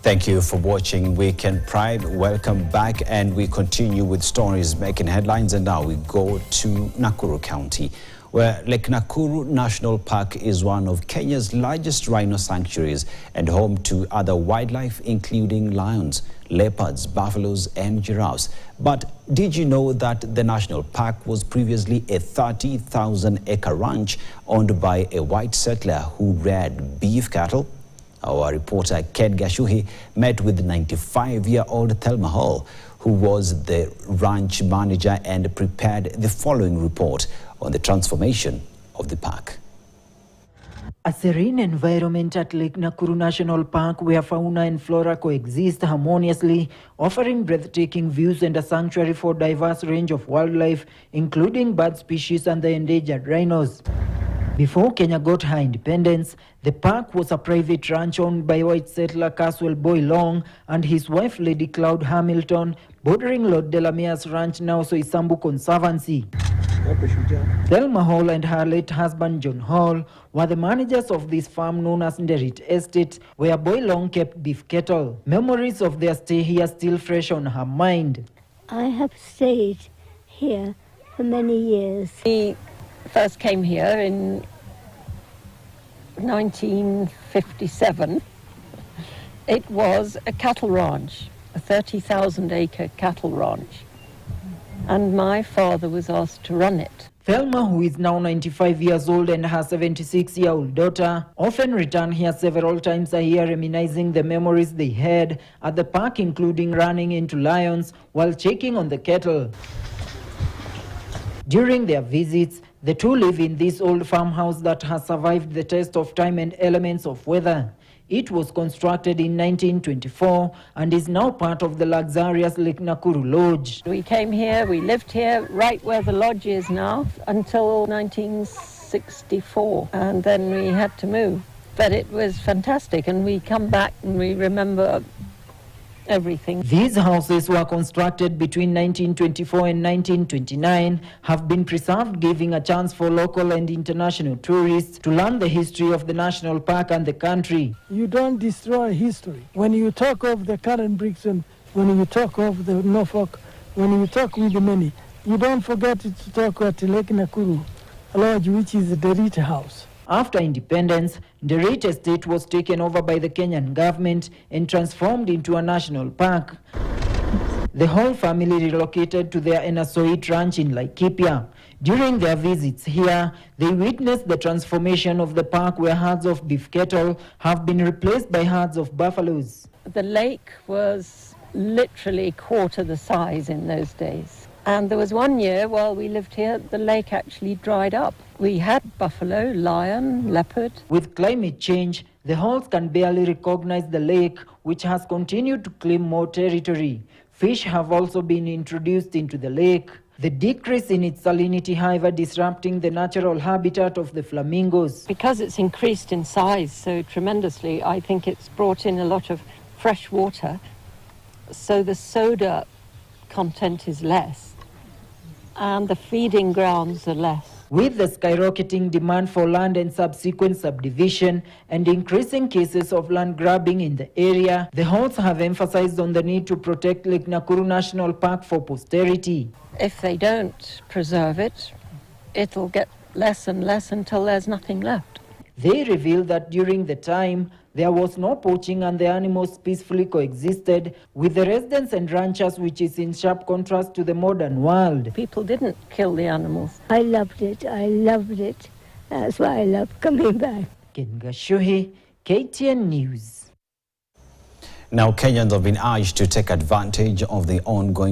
Thank you for watching Weekend Pride. Welcome back, and we continue with stories making headlines. And now we go to Nakuru County, where L.Nakuru National Park is one of Kenya's largest rhino sanctuaries and home to other wildlife, including lions, leopards, buffaloes, and giraffes. But did you know that the national park was previously a 30,000-acre ranch owned by a white settler who reared beef cattle? Our reporter Ken Gashuhi met with 95-year-old Thelma Hall, who was the ranch manager, and prepared the following report on the transformation of the park. A serene environment at L.Nakuru National Park, where fauna and flora coexist harmoniously, offering breathtaking views and a sanctuary for a diverse range of wildlife, including bird species and the endangered rhinos. Before Kenya got her independence, the park was a private ranch owned by white settler Caswell Boy Long and his wife Lady Cloud Hamilton, bordering Lord Delamere's ranch, now Soisambu Conservancy. Thelma Hall and her late husband John Hall were the managers of this farm known as Nderit Estate, where Boy Long kept beef cattle. Memories of their stay here still fresh on her mind. I have stayed here for many years. We first came here in 1957. It was a cattle ranch, a 30,000-acre cattle ranch, and my father was asked to run it. Thelma, who is now 95 years old, and her 76-year-old daughter often return here several times a year, reminiscing the memories they had at the park, including running into lions while checking on the cattle. During their visits, the two live in this old farmhouse that has survived the test of time and elements of weather. It was constructed in 1924 and is now part of the luxurious L.Nakuru Lodge. We came here, we lived here right where the lodge is now until 1964, and then we had to move. But it was fantastic, and we come back and we remember everything. These houses were constructed between 1924 and 1929, have been preserved, giving a chance for local and international tourists to learn the history of the national park and the country. You don't destroy history. When you talk of the current bricks, and when you talk of the Norfolk, when you talk with the many, you don't forget to talk at L.Nakuru Lodge, which is the Nderit house. After independence, Nderit Estate was taken over by the Kenyan government and transformed into a national park. The whole family relocated to their Enasoit ranch in Laikipia. During their visits here, they witnessed the transformation of the park, where herds of beef cattle have been replaced by herds of buffaloes. The lake was literally quarter the size in those days. And there was one year while we lived here, the lake actually dried up. We had buffalo, lion, leopard. With climate change, the Halls can barely recognize the lake, which has continued to claim more territory. Fish have also been introduced into the lake. The decrease in its salinity, however, disrupting the natural habitat of the flamingos. Because it's increased in size so tremendously, I think it's brought in a lot of fresh water, so the soda content is less, and the feeding grounds are less. With the skyrocketing demand for land and subsequent subdivision and increasing cases of land grabbing in the area, the Halls have emphasized on the need to protect L.Nakuru National Park for posterity. If they don't preserve it, it'll get less and less until there's nothing left. They reveal that during the time, there was no poaching and the animals peacefully coexisted with the residents and ranchers, which is in sharp contrast to the modern world. People didn't kill the animals. I loved it. I loved it. That's why I love coming back. Ken Gashuhi, KTN News. Now, Kenyans have been urged to take advantage of the ongoing